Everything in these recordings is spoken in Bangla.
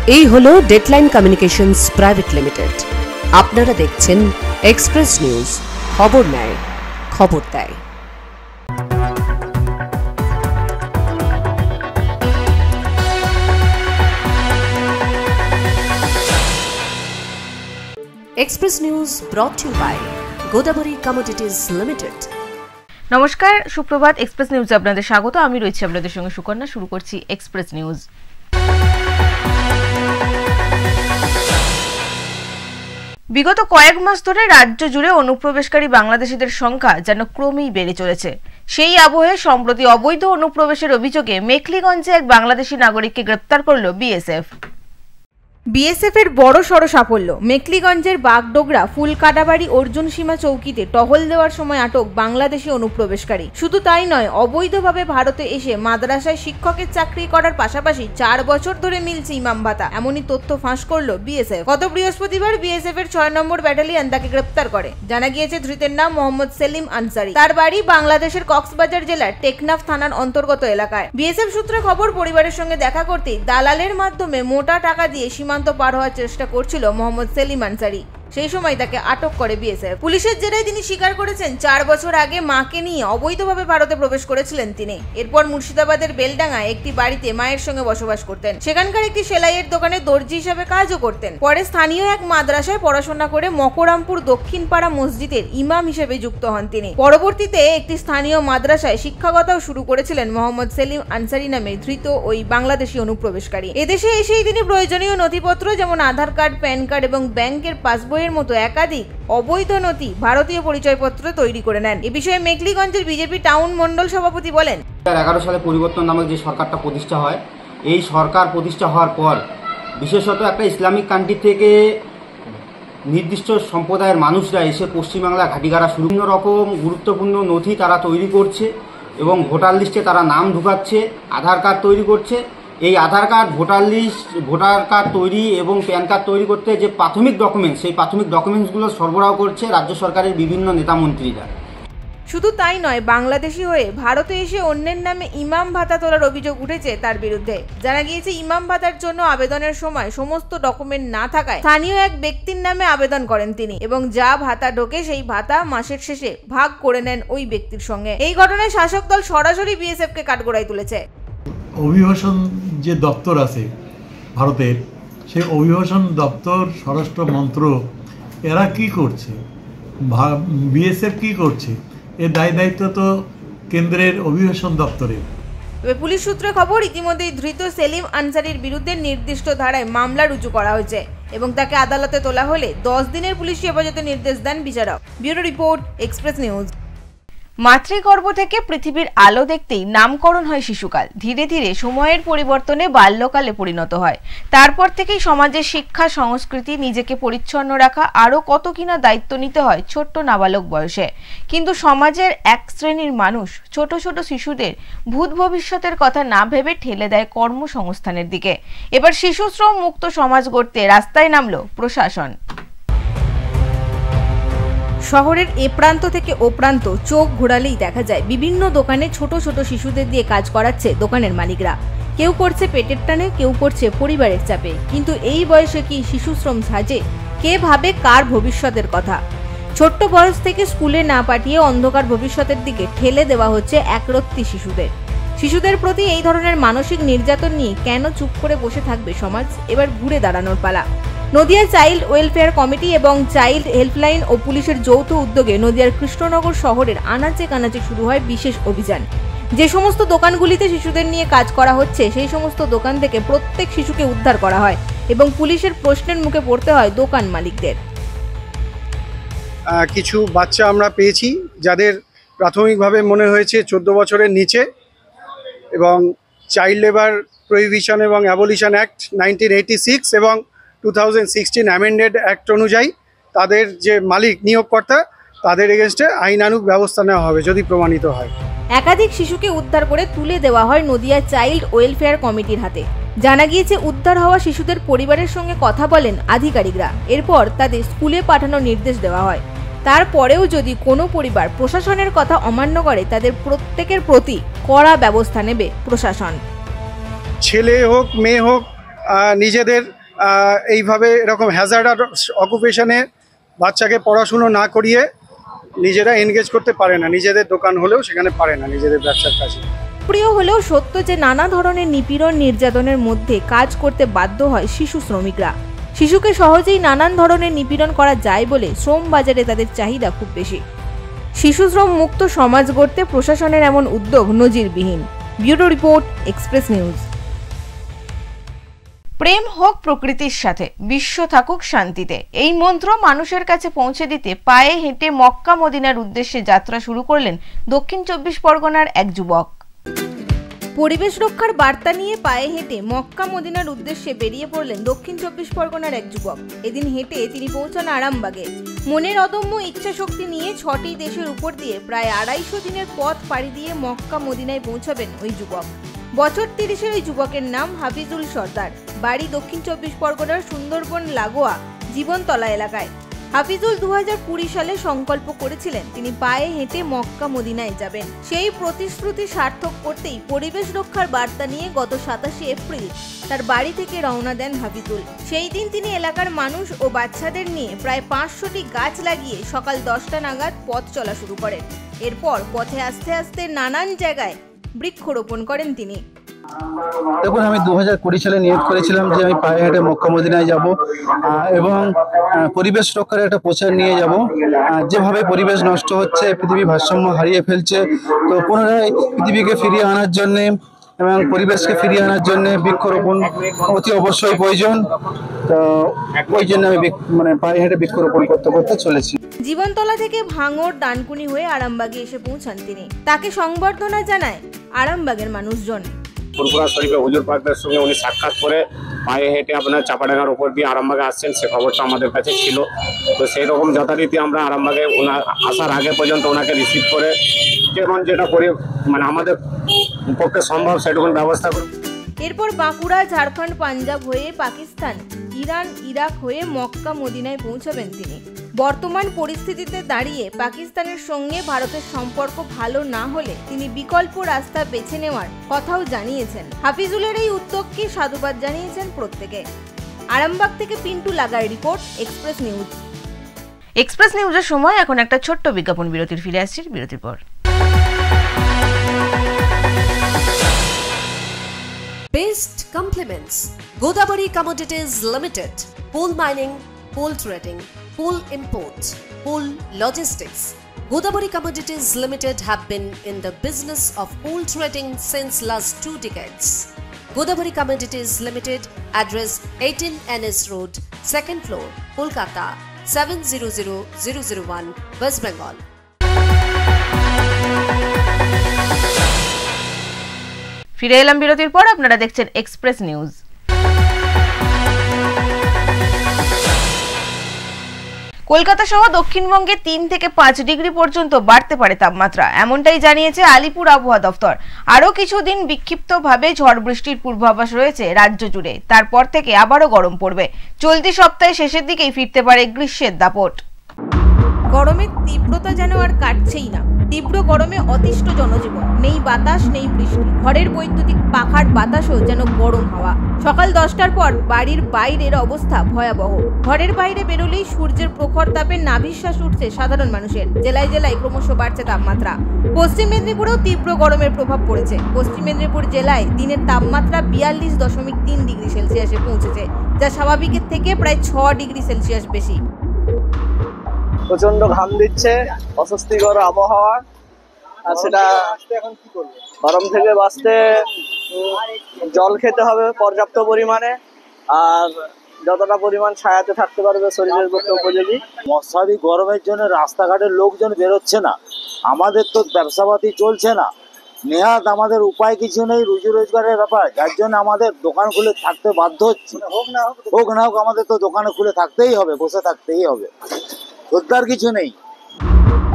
এই হলো ডেডলাইন কমিউনিকেশনস প্রাইভেট লিমিটেড। আপনারা দেখছেন এক্সপ্রেস নিউজ, খবর নেয়, খবর দেয়। Express news brought to you by Godavari commodities limited. নমস্কার, সুপ্রভাত। এক্সপ্রেস নিউজে আপনাদের স্বাগত। আমি রয়েছি আপনাদের সঙ্গে সুকন্যা। শুরু করছি এক্সপ্রেস নিউজ। বিগত কয়েক মাস ধরে রাজ্য জুড়ে অনুপ্রবেশকারী বাংলাদেশিদের সংখ্যা যেন ক্রমেই বেড়ে চলেছে। সেই আবহে সম্প্রতি অবৈধ অনুপ্রবেশের অভিযোগে মেখলিগঞ্জে এক বাংলাদেশি নাগরিককে গ্রেপ্তার করল বিএসএফ। বিএসএফের বড় সড় সাফল্য। মেখলিগঞ্জের বাগডোগরা ফুলকাটাবাড়ি অর্জুন সীমা চৌকিতে টহল দেওয়ার সময় আটক বাংলাদেশি অনুপ্রবেশকারী। শুধু তাই নয়, অবৈধভাবে ভারতে এসে মাদ্রাসায় শিক্ষকের চাকরি করার পাশাপাশি 4 বছর ধরে মিলছে ইমাম ভাতা, এমনই তথ্য ফাঁস করল বিএসএফ। গত বৃহস্পতিবার বিএসএফ এর 6 নম্বর ব্যাটালিয়ন তাকে গ্রেপ্তার করে। জানা গিয়েছে ধৃতের নাম মোহাম্মদ সেলিম আনসারি। তার বাড়ি বাংলাদেশের কক্সবাজার জেলার টেকনাফ থানার অন্তর্গত এলাকায়। বিএসএফ সূত্রে খবর, পরিবারের সঙ্গে দেখা করতেই দালালের মাধ্যমে মোটা টাকা দিয়ে সীমান্ত পার হওয়ার চেষ্টা করছিল মোহাম্মদ সেলিম আনসারি। সেই সময় তাকে আটক করে বিএসএফ। পুলিশের জেরায় তিনি স্বীকার করেছেন 4 বছর আগে মাকে নিয়ে অবৈধভাবে ভারতে প্রবেশ করেছিলেন তিনি। এরপর মুর্শিদাবাদের বেলডাঙ্গায় একটি বাড়িতে মায়ের সঙ্গে বসবাস করতেন। সেখানকার একটি সেলাইয়ের দোকানে দর্জি হিসেবে কাজও করতেন। পরে স্থানীয় এক মাদ্রাসায় পড়াশোনা করে মকরামপুর দক্ষিণ পাড়া মসজিদের ইমাম হিসেবে যুক্ত হন তিনি। পরবর্তীতে একটি স্থানীয় মাদ্রাসায় শিক্ষকতাও শুরু করেছিলেন মোহাম্মদ সেলিম আনসারি নামে ধৃত ওই বাংলাদেশি অনুপ্রবেশকারী। এদেশে এসেই তিনি প্রয়োজনীয় নথিপত্র যেমন আধার কার্ড, প্যান কার্ড এবং ব্যাংকের পাসবই এর মতো একাধিক অবৈধ নথি, ভারতীয় পরিচয়পত্র তৈরি করে নেন। এ বিষয়ে মেখলিগঞ্জের বিজেপি টাউন মন্ডল সভাপতি বলেন, 2011 সালে পরিবর্তন নামক যে সরকারটা প্রতিষ্ঠা হয়, এই সরকার প্রতিষ্ঠা হওয়ার পর বিশেষত একটা ইসলামিক কান্ট্রি থেকে নির্দিষ্ট সম্প্রদায়ের মানুষরা এসে পশ্চিমবাংলা ঘাটিগাড়া শুরু বিভিন্ন রকম গুরুত্বপূর্ণ নথি তারা তৈরি করছে এবং ভোটার লিস্টে তারা নাম ঢুকাচ্ছে, আধার কার্ড তৈরি করছে। এই Aadhaar card, voter list, voter card তৈরি এবং প্যান কার্ড তৈরি করতে যে প্রাথমিক ডকুমেন্টস, সেই প্রাথমিক ডকুমেন্টসগুলো সরবরাহ করছে রাজ্য সরকারের বিভিন্ন নেতামন্ত্রীরা। শুধু তাই নয়, বাংলাদেশি হয়ে ভারতে এসে অন্যের নামে ইমাম ভাতা তোলার অভিযোগ উঠেছে তার বিরুদ্ধে। জানা গিয়েছে ইমাম ভাতার জন্য আবেদনের সময় সমস্ত ডকুমেন্ট না থাকায় স্থানীয় এক ব্যক্তির নামে আবেদন করেন তিনি এবং যা ভাতা ঢোকে সেই ভাতা মাসের শেষে ভাগ করে নেন ওই ব্যক্তির সঙ্গে। এই ঘটনায় শাসক দল সরাসরি বিএসএফ কে কাঠগড়ায় তুলেছে। অভিবাসন যে দপ্তর আছে ভারতের, সেই অভিবাসন দপ্তর, স্বরাষ্ট্র মন্ত্রক, এরা কি করছে, বিএসএফ কি করছে, এর দায়িত্ব তো কেন্দ্রের অভিবাসন দপ্তরের। তবে পুলিশ সূত্রে খবর, ইতিমধ্যেই ধৃত সেলিম আনসারির বিরুদ্ধে নির্দিষ্ট ধারায় মামলা রুজু করা হয়েছে এবং তাকে আদালতে তোলা হলে 10 দিনের পুলিশি হেফাজতে নির্দেশ দেন বিচারক। Bureau report, express news. মাতৃগর্ভ থেকে পৃথিবীর আলো দেখতেই নামকরণ হয় শিশুকাল। ধীরে ধীরে সময়ের পরিবর্তনে বাল্যকালে পরিণত হয়। তারপর থেকেই সমাজের শিক্ষা, সংস্কৃতি, নিজেকে পরিচ্ছন্ন রাখা, আরও কত কিনা দায়িত্ব নিতে হয় ছোট্ট নাবালক বয়সে। কিন্তু সমাজের এক শ্রেণীর মানুষ ছোট ছোট শিশুদের ভূত ভবিষ্যতের কথা না ভেবে ঠেলে দেয় কর্মসংস্থানের দিকে। এবার শিশুশ্রম মুক্ত সমাজ গড়তে রাস্তায় নামল প্রশাসন। শহরের এ প্রান্ত থেকে ও প্রান্ত চোখ ঘোরালেই দেখা যায় বিভিন্ন দোকানে ছোট ছোট শিশুদের দিয়ে কাজ করাচ্ছে দোকানের মালিকরা। কেউ করছে পেটের টানে, কেউ করছে পরিবারের চাপে। কিন্তু এই বয়সে কি শিশু শ্রম সাজে? কে ভাবে কার ভবিষ্যতের কথা? ছোট্ট বয়স থেকে স্কুলে না পাঠিয়ে অন্ধকার ভবিষ্যতের দিকে ঠেলে দেওয়া হচ্ছে একরত্তি শিশুদের প্রতি এই ধরনের মানসিক নির্যাতন নিয়ে কেন চুপ করে বসে থাকবে সমাজ? এবার ঘুরে দাঁড়ানোর পালা। নদিয়ার চাইল্ড ওয়েলফেয়ার কমিটি এবং চাইল্ড হেল্পলাইন ও পুলিশের যৌথ উদ্যোগে নদিয়ার কৃষ্ণনগর শহরের আনাচে কানাচে শুরু হয় বিশেষ অভিযান। যে সমস্ত দোকানগুলিতে শিশুদের নিয়ে কাজ করা হচ্ছে সেই সমস্ত দোকান থেকে প্রত্যেক শিশুকে উদ্ধার করা হয় এবং পুলিশের প্রশ্নের মুখে পড়তে হয় দোকান মালিকদের। কিছু বাচ্চা আমরা পেয়েছি যাদের প্রাথমিকভাবে মনে হয়েছে 14 বছরের নিচে এবং চাইল্ড লেবার প্রহিবিশন এবং অ্যাবলিশন অ্যাক্ট 1986 এবং 2016 অ্যামেন্ডেড অ্যাক্ট অনুযায়ী তাদের যে মালিক, নিয়োগকর্তা, তাদের এগেনস্টে আইনানুগ ব্যবস্থা নেওয়া হবে যদি প্রমাণিত হয়। একাধিক শিশুকে উদ্ধার করে তুলে দেওয়া হয় নদিয়া চাইল্ড ওয়েলফেয়ার কমিটির হাতে। জানা গিয়েছে উদ্ধার হওয়া শিশুদের পরিবারের সঙ্গে কথা বলেন আধিকারিকরা। এরপর তাদের স্কুলে পাঠানোর নির্দেশ দেওয়া হয়। তারপরেও যদি কোনো পরিবার প্রশাসনের কথা অমান্য করে তাদের প্রত্যেকের প্রতি কড়া ব্যবস্থা নেবে প্রশাসন। ছেলে হোক, মেয়ে হোক, নিজেদের এইভাবে এরকম হ্যাজার্ডাস অকুপেশনে বাচ্চাকে পড়াশুনো না করিয়ে নিজেরা এনগেজ করতে পারে না, নিজেদের দোকান হলেও সেখানে পারে না নিজেদের ব্যবসার কাজে। প্রিয় হলেও সত্য যে নানা ধরনের নিপীড়ন নির্যাতনের মধ্যে কাজ করতে বাধ্য হয় শিশু শ্রমিকরা। শিশুকে সহজেই নানান ধরনের নিপীড়ন করা যায় বলে শ্রম বাজারে তাদের চাহিদা খুব বেশি। শিশু শ্রম মুক্ত সমাজ গড়তে প্রশাসনের এমন উদ্যোগ নজিরবিহীন। Bureau report, express news. প্রেম হোক প্রকৃতির সাথে, বিশ্ব থাকুক শান্তিতে, এই মন্ত্র মানুষের কাছে পৌঁছে দিতে পায়ে হেঁটে মক্কা মদিনার উদ্দেশ্যে যাত্রা শুরু করলেন দক্ষিণ 24 পরগনার এক যুবক। পরিবেশ রক্ষার বার্তা নিয়ে পায়ে হেঁটে মক্কা মদিনার উদ্দেশ্যে বেরিয়ে পড়লেন দক্ষিণ 24 পরগনার এক যুবক। এদিন হেঁটে তিনি পৌঁছান আরামবাগে। মনের অদম্য ইচ্ছা শক্তি নিয়ে 6টি দেশের উপর দিয়ে প্রায় 250 দিনের পথ পাড়ি দিয়ে মক্কা মদিনায় পৌঁছাবেন ওই যুবক। বছর 30-এর ওই যুবকের নাম হাফিজুল সর্দার। বাড়ি দক্ষিণ 24 পরগনার সুন্দরবন লাগোয়া জীবনতলা এলাকায়। হাফিজুল 2020 সালে সংকল্প করেছিলেন তিনি পায়ে হেঁটে মক্কা মদিনায় যাবেন। সেই প্রতিশ্রুতি সার্থক করতেই পরিবেশ রক্ষার বার্তা নিয়ে গত 27 এপ্রিল তার বাড়ি থেকে রওনা দেন হাফিজুল। সেই দিন তিনি এলাকার মানুষ ও বাচ্চাদের নিয়ে প্রায় 500টি গাছ লাগিয়ে সকাল 10টা নাগাদ পথ চলা শুরু করেন। এরপর পথে আস্তে আস্তে নানান জায়গায় বৃক্ষরোপণ করেন তিনি। দেখুন, আমি 2020 সালে নিয়োগ করেছিলাম যে আমি পায়ে হেঁটে মক্কা মদিনায় যাব এবং পরিবেশ রক্ষার একটা প্রচার নিয়ে যাব। যেভাবে পরিবেশ নষ্ট হচ্ছে, পৃথিবী ভারসাম্য হারিয়ে ফেলছে, তো পুনরায় পৃথিবীকে ফিরিয়ে আনার জন্যে এবং পরিবেশকে ফিরিয়ে আনার জন্য বৃক্ষরোপণ অতি অবশ্যই প্রয়োজন। তো ওই জন্য আমি পায়ে হেঁটে বৃক্ষরোপণ করতে করতে চলেছি। জীবনতলা থেকে ভাঙড় ডানকুনি হয়ে আরামবাগে এসে পৌঁছান তিনি। তাকে সংবর্ধনা জানায় আরামবাগের মানুষজন। ফুরফুরা শরীফে হুজুর পাকদের সঙ্গে উনি সাক্ষাৎ করে পায়ে হেঁটে আপনার চাপাডাঙ্গার উপর দিয়ে আরামবাগে আসছেন, সে খবরটা আমাদের কাছে ছিল। তো সেই রকম যথারীতি আমরা আরামবাগে ওনার আসার আগে পর্যন্ত ওনাকে রিসিভ করে যেটা করে আমাদের পক্ষে সম্ভব সেটুকুন ব্যবস্থা করি। এরপর বাঁকুড়া, ঝাড়খণ্ড, পাঞ্জাব হয়ে পাকিস্তান, ইরান, ইরাক হয়ে মক্কা মদিনায় পৌঁছাবেন তিনি। বর্তমান পরিস্থিতিতে দাঁড়িয়ে পাকিস্তানের সঙ্গে ভারতের সম্পর্ক ভালো না হলে তিনি বিকল্প রাস্তা বেছে নেওয়ার কথাও জানিয়েছেন। হাফিজুলের এই উদ্যোগকে সাধুবাদ জানিয়েছেন প্রত্যেকে। আরামবাগ থেকে পিন্টু লাগার রিপোর্ট, এক্সপ্রেস নিউজ। এক্সপ্রেস নিউজের সময় এখন একটা ছোট্ট বিজ্ঞাপন বিরতির। ফিরে আসছি বিরতির পর। Best compliments. Godabari Commodities Limited. Coal mining, coal trading, coal imports, coal logistics. Godabari Commodities Limited have been in the business of coal trading since last 2 decades. Godabari Commodities Limited, address 18 NS Road, 2nd floor, Kolkata, 700001, West Bengal. ফিরে এলাম বিরতির পর। আপনারা দেখছেন এক্সপ্রেস নিউজ। কলকাতা সহ দক্ষিণবঙ্গে 3 থেকে 5 ডিগ্রি পর্যন্ত বাড়তে পারে তাপমাত্রা, এমনটাই জানিয়েছে আলিপুর আবহাওয়া দফতর। আরও কিছুদিন বিক্ষিপ্তভাবে ঝড় বৃষ্টির পূর্বাভাস রয়েছে রাজ্য জুড়ে। তারপর থেকে আবারও গরম পড়বে। চলতি সপ্তাহে শেষের দিকেই ফিরতে পারে গ্রীষ্মের দাপট। গরমের তীব্রতা যেন আর কাটছেই না। তীব্র গরমে অতিষ্ঠ জনজীবন। নেই বাতাস, নেই বৃষ্টি। ঘরের বৈদ্যুতিক পাখার বাতাসও যেন গরম হাওয়া। সকাল 10টার পর বাড়ির বাইরের অবস্থা ভয়াবহ। ঘরের বাইরে বেরোলেই সূর্যের প্রখর তাপে নাভিশ্বাস উঠছে সাধারণ মানুষের। জেলায় জেলায় ক্রমশ বাড়ছে তাপমাত্রা। পশ্চিম মেদিনীপুরেও তীব্র গরমের প্রভাব পড়েছে। পশ্চিম মেদিনীপুর জেলায় দিনের তাপমাত্রা 42.3 ডিগ্রি সেলসিয়াসে পৌঁছেছে, যা স্বাভাবিকের থেকে প্রায় 6 ডিগ্রি সেলসিয়াস বেশি। প্রচন্ড ঘাম দিচ্ছে, অস্বস্তিকর আবহাওয়া। আর সেটা গরম থেকে বাঁচতে জল খেতে হবে পর্যাপ্ত পরিমাণে, আর যতটা পরিমাণ ছায়াতে থাকতে পারবে শরীরের পক্ষে উপযোগী। মশারি গরমের জন্য রাস্তাঘাটের লোকজন বেরোচ্ছে না, আমাদের তো ব্যবসাপাতি চলছে না, নেহাত আমাদের উপায় কিছু নেই, রুজি রোজগারের ব্যাপার, যার জন্য আমাদের দোকান খুলে থাকতে বাধ্য হচ্ছে। হোক না হোক আমাদের তো দোকানে খুলে থাকতেই হবে, বসে থাকতেই হবে, উদ্ধার কিছু নেই।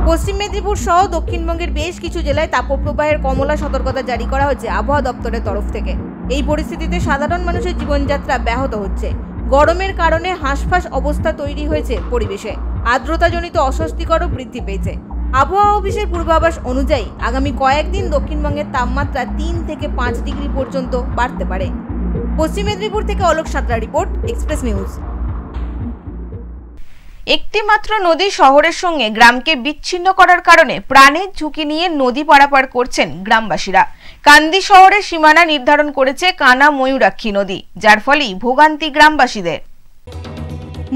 পশ্চিম মেদিনীপুর সহ দক্ষিণবঙ্গের বেশ কিছু জেলায় তাপপ্রবাহের কমলা সতর্কতা জারি করা হয়েছে আবহাওয়া দপ্তরের তরফ থেকে। এই পরিস্থিতিতে সাধারণ মানুষের জীবনযাত্রা ব্যাহত হচ্ছে। গরমের কারণে হাঁসফাঁস অবস্থা তৈরি হয়েছে পরিবেশে। আর্দ্রতাজনিত অস্বস্তিকরও বৃদ্ধি পেয়েছে। আবহাওয়া অফিসের পূর্বাভাস অনুযায়ী আগামী কয়েকদিন দক্ষিণবঙ্গের তাপমাত্রা 3 থেকে 5 ডিগ্রি পর্যন্ত বাড়তে পারে। পশ্চিম মেদিনীপুর থেকে Alok Santra report, express news. একটি মাত্র নদী শহরের সঙ্গে গ্রামকে বিচ্ছিন্ন করার কারণে প্রাণের ঝুঁকি নিয়ে নদী পারাপার করছেন গ্রামবাসীরা। কান্দি শহরের সীমানা নির্ধারণ করেছে কানা ময়ূরাক্ষী নদী, যার ফলেই ভোগান্তি গ্রামবাসীদের।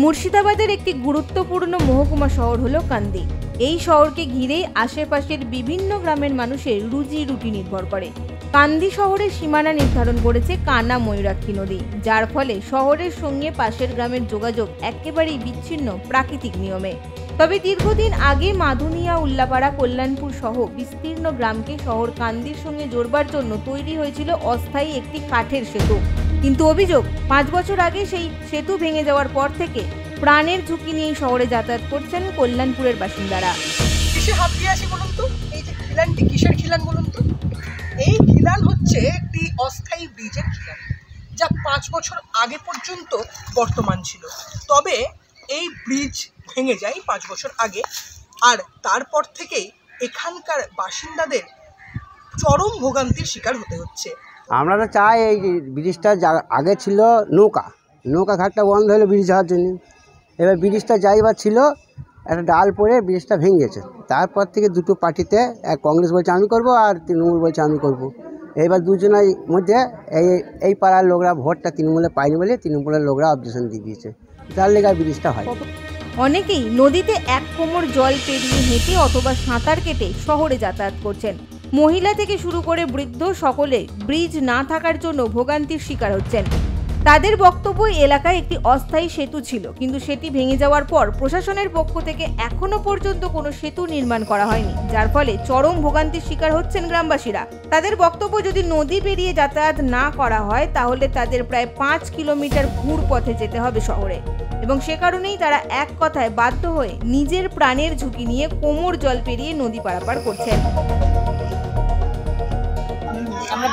মুর্শিদাবাদের একটি গুরুত্বপূর্ণ মহকুমা শহর হলো কান্দি। এই শহরকে ঘিরেই আশেপাশের বিভিন্ন গ্রামের মানুষের রুজি রুটি নির্ভর করে। কান্দি শহরের সীমানা নির্ধারণ করেছে কানা ময়ূরাক্ষী নদী, যার ফলে শহরের সঙ্গে পাশের গ্রামের যোগাযোগ একেবারেই বিচ্ছিন্ন প্রাকৃতিক নিয়মে। তবে দীর্ঘদিন আগে মাধুনিয়া, উল্লাপাড়া, কল্যাণপুর সহ বিস্তীর্ণ গ্রামকে শহর কান্দির সঙ্গে জোড়বার জন্য তৈরি হয়েছিল অস্থায়ী একটি কাঠের সেতু। কিন্তু অভিযোগ, 5 বছর আগে সেই সেতু ভেঙে যাওয়ার পর থেকে প্রাণের ঝুঁকি নিয়ে শহরে যাতায়াত করছেন কল্যাণপুরের বাসিন্দারা। কিসে হাত দিয়ে আসি বলুন তো? এই যে খিলানটি কিসের খিলান বলুন তো? এই খিলান হচ্ছে একটি অস্থায়ী ব্রিজের খিলান, যা 5 বছর আগে পর্যন্ত বর্তমান ছিল। তবে এই ব্রিজ ভেঙে যায় 5 বছর আগে, আর তারপর থেকেই এখানকার বাসিন্দাদের চরম ভোগান্তির শিকার হতে হচ্ছে। আমরা তো চাই এই ব্রিজটা আগে ছিল নৌকা ঘাটটা বন্ধ হলো ব্রিজ হওয়ার জন্য। এবার ব্রিজটা যাইবার ছিল, একটা ডাল পড়ে ব্রিজটা ভেঙে গেছে। তারপর থেকে দুটো পার্টিতে, এক কংগ্রেস বলছে আমি করব আর তৃণমূল বলছে আমি করব। এইবার দুজনের মধ্যে এই পাড়ার লোকরা ভোটটা তৃণমূলে পায়নি বলে তৃণমূলের লোকরা অবজেকশন দিয়ে দিয়েছে, যার লেগে ব্রিজটা হয়। অনেকেই নদীতে 1 কোমর জল পেরিয়ে হেঁটে অথবা সাঁতার কেটে শহরে যাতায়াত করছেন। মহিলা থেকে শুরু করে বৃদ্ধ সকলে ব্রিজ না থাকার জন্য ভোগান্তির শিকার হচ্ছেন। তাদের বক্তব্য, এলাকায় একটি অস্থায়ী সেতু ছিল, কিন্তু সেটি ভেঙে যাওয়ার পর প্রশাসনের পক্ষ থেকে এখনো পর্যন্ত কোনো সেতু নির্মাণ করা হয়নি, যার ফলে চরম ভোগান্তির শিকার হচ্ছেন গ্রামবাসীরা। তাদের বক্তব্য, যদি নদী পেরিয়ে যাতায়াত না করা হয় তাহলে তাদের প্রায় 5 কিলোমিটার ঘুর পথে যেতে হবে শহরে, এবং সে কারণেই তারা এক কথায় বাধ্য হয়ে নিজের প্রাণের ঝুঁকি নিয়ে কোমর জল পেরিয়ে নদী পারাপার করছেন। আমরা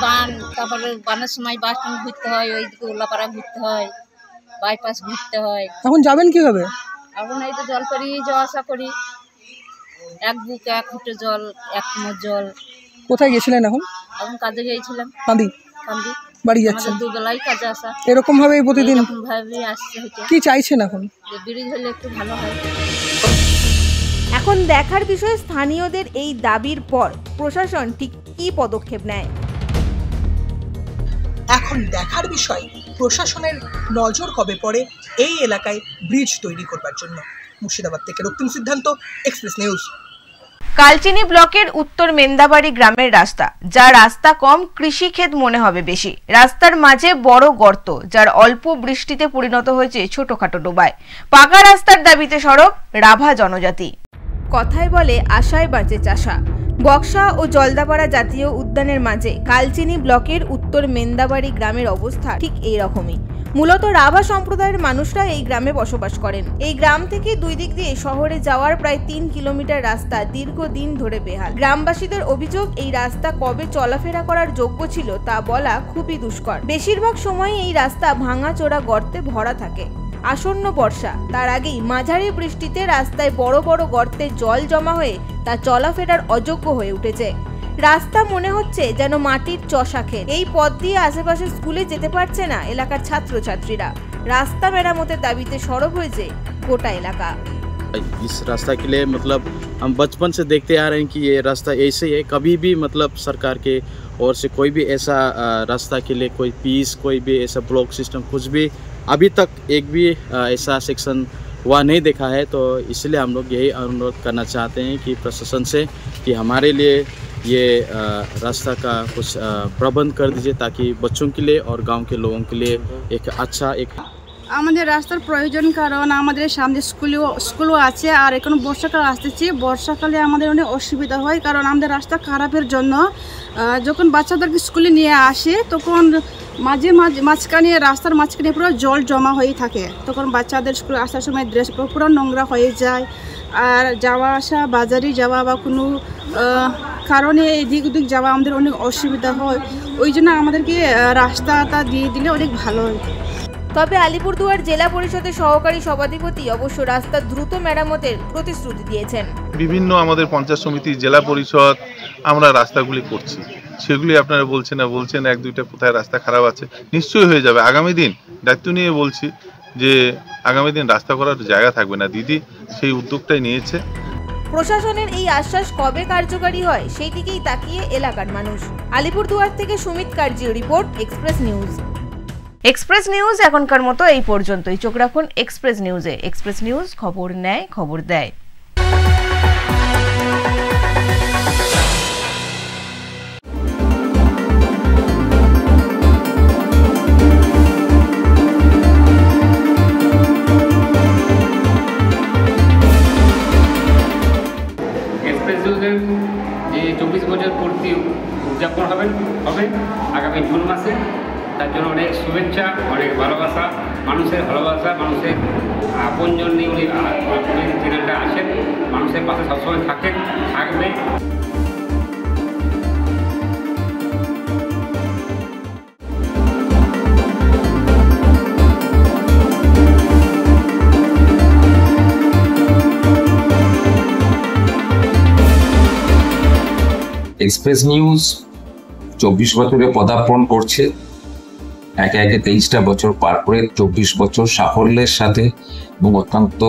তারপরে বানের সময় বাস স্ট্যান্ড ঘুরতে হয়, ওইদিকে উল্লাপাড়া ঘুরতে হয়, বাইপাস ঘুরতে হয়। এখন যাবেন কিভাবে? এখন এই তো জল পেরিয়ে যাওয়া আসা করি, 1 বুক 1 ফুটে জল, 1 কোমর জল। কোথায় গেছিলেন এখন? এখন কাজে গিয়েছিলাম কান্দি। বাড়ি যাচ্ছেন? দুবেলাই কাজে আসা। এরকম ভাবে প্রতিদিন ভাবে আসছে। কি চাইছেন এখন? ব্রিজ হলে একটু ভালো হয়। এখন দেখার বিষয় স্থানীয়দের এই দাবির পর প্রশাসন ঠিক কী পদক্ষেপ নেয়। এখন দেখার বিষয় প্রশাসনের নজর কবে পড়ে এই এলাকায় ব্রিজ তৈরি করবার জন্য। মুর্শিদাবাদ থেকে রক্তিম সিদ্ধান্ত, এক্সপ্রেস নিউজ। কালচিনি ব্লকের উত্তর মেন্দাবাড়ি গ্রামের রাস্তা, যা রাস্তা কম, কৃষিক্ষেত মনে হবে বেশি। রাস্তার মাঝে বড় গর্ত, যার অল্প বৃষ্টিতে পরিণত হয়েছে ছোটখাটো ডোবায়। পাকা রাস্তার দাবিতে সরব রাভা জনজাতি। কথায় বলে আশায় বাঁচে চাষা। বক্সা ও জলদাপাড়া জাতীয় উদ্যানের মাঝে কালচিনি ব্লকের উত্তর মেন্দাবাড়ি গ্রামের অবস্থা ঠিক এই রকমই। মূলত রাভা সম্প্রদায়ের মানুষরা এই গ্রামে বসবাস করেন। এই গ্রাম থেকে 2 দিক দিয়ে শহরে যাওয়ার প্রায় 3 কিলোমিটার রাস্তা দীর্ঘদিন ধরে বেহাল। গ্রামবাসীদের অভিযোগ, এই রাস্তা কবে চলাফেরা করার যোগ্য ছিল তা বলা খুবই দুষ্কর। বেশিরভাগ সময় এই রাস্তা ভাঙাচোরা গর্তে ভরা থাকে। আসন্ন বর্ষা, তার আগেই মাঝারি বৃষ্টিতে রাস্তায় বড় বড় গর্তে জল জমা হয়ে তা চলাফেরার অযোগ্য হয়ে উঠেছে। রাস্তা মনে হচ্ছে যেন মাটির চষা ক্ষেত। এই পথ দিয়ে আশেপাশে স্কুলে যেতে পারছে না এলাকার ছাত্রছাত্রীরা। রাস্তা মেরামতের দাবিতে সরব হয়েছে গোটা এলাকা। इस रास्ता के लिए मतलब हम बचपन से देखते आ रहे हैं कि ये रास्ता ऐसे ही है। कभी भी मतलब सरकार के ओर से कोई भी ऐसा रास्ता के लिए कोई पीस, कोई भी ऐसा ब्लॉक सिस्टम, कुछ भी अभी तक एक भी ऐसा सेक्शन हुआ नहीं देखा है। तो इसलिए हम लोग यही अनुरोध करना चाहते हैं कि प्रशासन से कि हमारे लिए ये रास्ता का कुछ प्रबंध कर दीजिए, ताकि बच्चों के लिए और गांव के लोगों के लिए एक अच्छा एक আমাদের রাস্তার প্রয়োজন, কারণ আমাদের সামনে স্কুলও আছে, আর এখন বর্ষাকাল আসতেছে। বর্ষাকালে আমাদের অনেক অসুবিধা হয়, কারণ আমাদের রাস্তা খারাপের জন্য যখন বাচ্চাদেরকে স্কুলে নিয়ে আসে তখন মাঝখানে রাস্তার মাঝখানে পুরো জল জমা হয়ে থাকে। তখন বাচ্চাদের স্কুলে আসার সময় ড্রেস পুরো নোংরা হয়ে যায়, আর যাওয়া আসা, বাজারে যাওয়া বা কোনো কারণে এদিক ওদিক যাওয়া আমাদের অনেক অসুবিধা হয়। ওই জন্য আমাদেরকে রাস্তাটা দিয়ে দিলে অনেক ভালো হয়। তবে আলিপুরদুয়ার জেলা পরিষদের সহকারী সভাধিপতি অবশ্য রাস্তা দ্রুত মেরামতের প্রতিশ্রুতি দিয়েছেন। বিভিন্ন আমাদের পঞ্চায়েত সমিতি, জেলা পরিষদ আমরা রাস্তাগুলি করছি। সেগুলি আপনারা বলছেন এক দুইটা কোথায় রাস্তা খারাপ আছে, নিশ্চয়ই হয়ে যাবে। আগামী দিন দায়িত্ব নিয়ে বলছি যে আগামী দিন রাস্তা করার জায়গা থাকবে না। দিদি সেই উদ্যোগটাই নিয়েছে। প্রশাসনের এই আশ্বাস কবে কার্যকারী হয় সেই দিকেই তাকিয়ে এলাকার মানুষ। আলিপুরদুয়ার থেকে সুমিত কার্জিও report, express news. Express news এখনকার মতো এই পর্যন্তই। চোখ রাখুন এক্সপ্রেস নিউজে। এক্সপ্রেস নিউজ, খবর নেয়, খবর দেয়। যে 24 বছর পূর্তি উদযাপন হবে আগামী জুন মাসে। তার জন্য অনেক শুভেচ্ছা, অনেক ভালোবাসা, মানুষের আপনজন নিয়ে উনি চ্যানেলটা আসেন, মানুষের পাশে সবসময় থাকবে। এক্সপ্রেস নিউজ 24 বছরে পদার্পণ করছে। একে একে 23টা বছর পার করে 24 বছর সাফল্যের সাথে এবং অত্যন্ত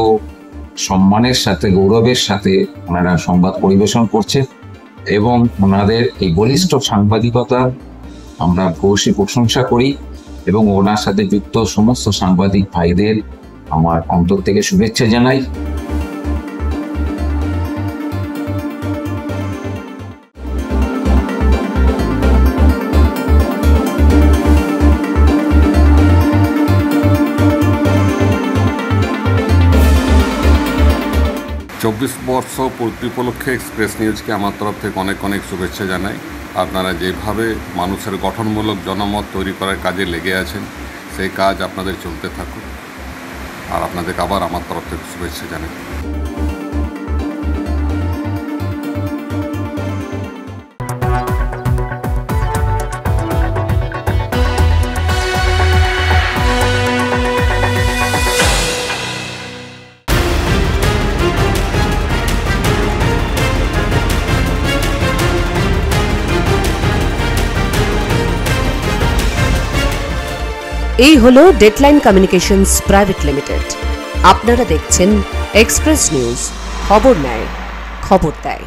সম্মানের সাথে, গৌরবের সাথে ওনারা সংবাদ পরিবেশন করছে এবং ওনাদের এই বলিষ্ঠ সাংবাদিকতা আমরা ভূয়সী প্রশংসা করি এবং ওনার সাথে যুক্ত সমস্ত সাংবাদিক ভাইদের আমার অন্তর থেকে শুভেচ্ছা জানাই। চব্বিশ বর্ষ পূর্তি উপলক্ষে এক্সপ্রেস নিউজকে আমার তরফ থেকে অনেক অনেক শুভেচ্ছা জানাই। আপনারা যেভাবে মানুষের গঠনমূলক জনমত তৈরি করার কাজে লেগে আছেন, সেই কাজ আপনাদের চলতে থাকুক। আর আপনাদেরকে আবার আমার তরফ থেকে শুভেচ্ছা জানাই। এই হলো ডেডলাইন কমিউনিকেশনস প্রাইভেট লিমিটেড। আপনারা দেখছেন এক্সপ্রেস নিউজ, খবর নেয়, খবর দেয়।